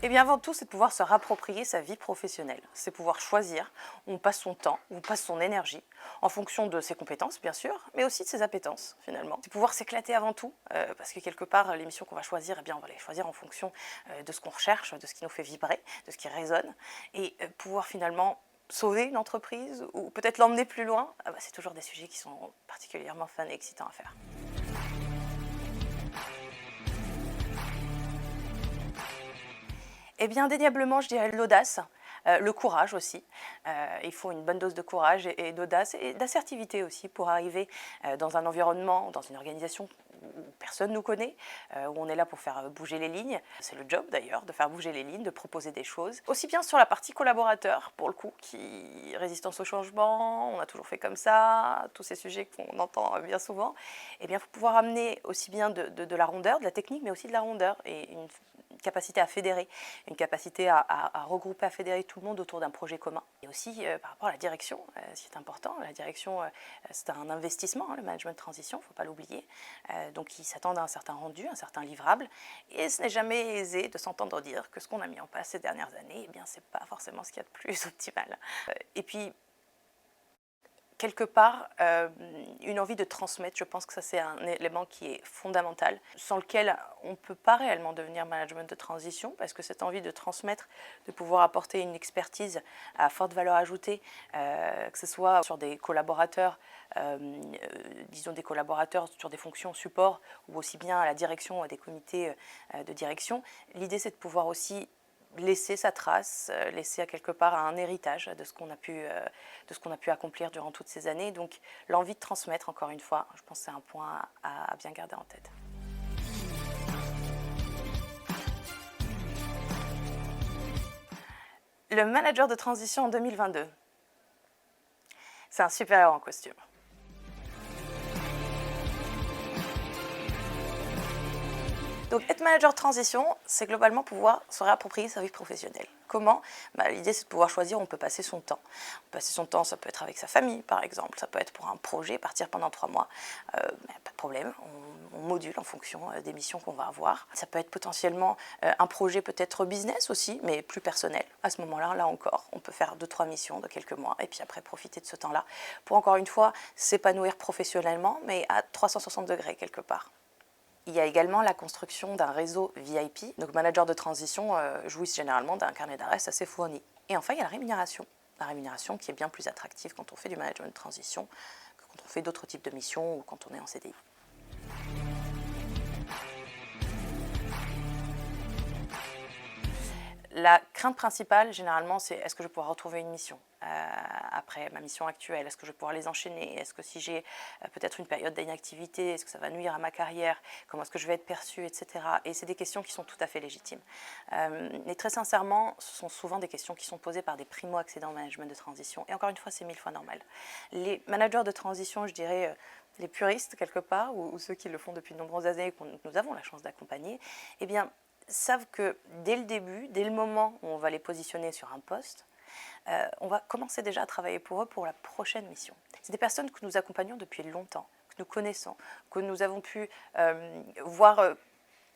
Eh bien avant tout, c'est de pouvoir se rapproprier sa vie professionnelle. C'est pouvoir choisir où on passe son temps, où on passe son énergie, en fonction de ses compétences bien sûr, mais aussi de ses appétences finalement. C'est pouvoir s'éclater avant tout, parce que quelque part, les missions qu'on va choisir, eh bien, on va les choisir en fonction de ce qu'on recherche, de ce qui nous fait vibrer, de ce qui résonne, et pouvoir finalement sauver une entreprise ou peut-être l'emmener plus loin, c'est toujours des sujets qui sont particulièrement fun et excitants à faire. Eh bien, indéniablement, je dirais l'audace, le courage aussi. Il faut une bonne dose de courage et d'audace et d'assertivité aussi pour arriver dans un environnement, dans une organisation où personne ne nous connaît, où on est là pour faire bouger les lignes. C'est le job d'ailleurs, de faire bouger les lignes, de proposer des choses. Aussi bien sur la partie collaborateur, pour le coup, qui résistance au changement, on a toujours fait comme ça, tous ces sujets qu'on entend bien souvent. Eh bien, il faut pouvoir amener aussi bien de la rondeur, de la technique, mais aussi de la rondeur et une capacité à fédérer, une capacité à regrouper, à fédérer tout le monde autour d'un projet commun. Et aussi par rapport à la direction, ce qui est important, la direction c'est un investissement, le management de transition, il ne faut pas l'oublier, donc ils s'attendent à un certain rendu, un certain livrable, et ce n'est jamais aisé de s'entendre dire que ce qu'on a mis en place ces dernières années, eh bien c'est pas forcément ce qu'il y a de plus optimal. Et puis quelque part, une envie de transmettre, je pense que ça c'est un élément qui est fondamental, sans lequel on ne peut pas réellement devenir management de transition, parce que cette envie de transmettre, de pouvoir apporter une expertise à forte valeur ajoutée, que ce soit sur des collaborateurs, disons des collaborateurs sur des fonctions support, ou aussi bien à la direction, des comités de direction, l'idée c'est de pouvoir aussi laisser sa trace, laisser quelque part un héritage de ce qu'on a pu accomplir durant toutes ces années. Donc l'envie de transmettre, encore une fois, je pense que c'est un point à bien garder en tête. Le manager de transition en 2022, c'est un super-héros en costume. Donc être manager de transition, c'est globalement pouvoir se réapproprier sa vie professionnelle. Comment? L'idée c'est de pouvoir choisir où on peut passer son temps. Passer son temps, ça peut être avec sa famille par exemple, ça peut être pour un projet, partir pendant 3 mois, pas de problème, on module en fonction des missions qu'on va avoir. Ça peut être potentiellement un projet peut-être business aussi, mais plus personnel. À ce moment-là, là encore, on peut faire 2-3 missions de quelques mois et puis après profiter de ce temps-là pour encore une fois s'épanouir professionnellement, mais à 360 degrés quelque part. Il y a également la construction d'un réseau VIP. Donc, managers de transition jouissent généralement d'un carnet d'adresses assez fourni. Et enfin, il y a la rémunération. La rémunération qui est bien plus attractive quand on fait du management de transition que quand on fait d'autres types de missions ou quand on est en CDI. La crainte principale, généralement, c'est est-ce que je vais pouvoir retrouver une mission après ma mission actuelle? Est-ce que je vais pouvoir les enchaîner? Est-ce que si j'ai peut-être une période d'inactivité, est-ce que ça va nuire à ma carrière? Comment est-ce que je vais être perçue, etc. Et c'est des questions qui sont tout à fait légitimes. Mais très sincèrement, ce sont souvent des questions qui sont posées par des primo-accédants au management de transition. Et encore une fois, c'est 1000 fois normal. Les managers de transition, je dirais, les puristes quelque part, ou ceux qui le font depuis de nombreuses années et que nous avons la chance d'accompagner, eh bien, savent que dès le début, dès le moment où on va les positionner sur un poste, on va commencer déjà à travailler pour eux pour la prochaine mission. C'est des personnes que nous accompagnons depuis longtemps, que nous connaissons, que nous avons pu voir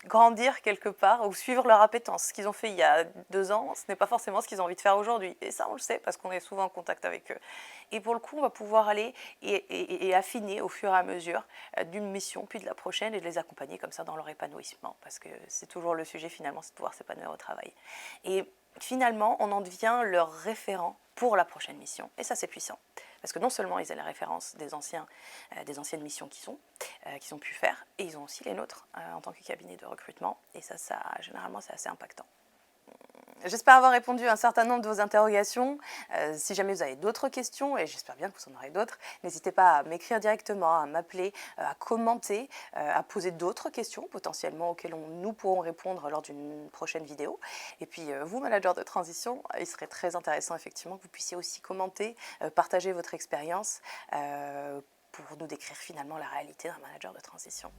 grandir quelque part ou suivre leur appétence. Ce qu'ils ont fait il y a 2 ans, ce n'est pas forcément ce qu'ils ont envie de faire aujourd'hui. Et ça, on le sait parce qu'on est souvent en contact avec eux. Et pour le coup, on va pouvoir aller et affiner au fur et à mesure d'une mission, puis de la prochaine, et de les accompagner comme ça dans leur épanouissement. Parce que c'est toujours le sujet finalement, c'est de pouvoir s'épanouir au travail. Et finalement, on en devient leur référent pour la prochaine mission. Et ça, c'est puissant. Parce que non seulement ils ont la référence des anciennes missions qu'ils ont pu faire, et ils ont aussi les nôtres en tant que cabinet de recrutement. Et ça généralement, c'est assez impactant. J'espère avoir répondu à un certain nombre de vos interrogations. Si jamais vous avez d'autres questions, et j'espère bien que vous en aurez d'autres, n'hésitez pas à m'écrire directement, à m'appeler, à commenter, à poser d'autres questions potentiellement auxquelles nous pourrons répondre lors d'une prochaine vidéo. Et puis vous, managers de transition, il serait très intéressant effectivement que vous puissiez aussi commenter, partager votre expérience pour nous décrire finalement la réalité d'un manager de transition.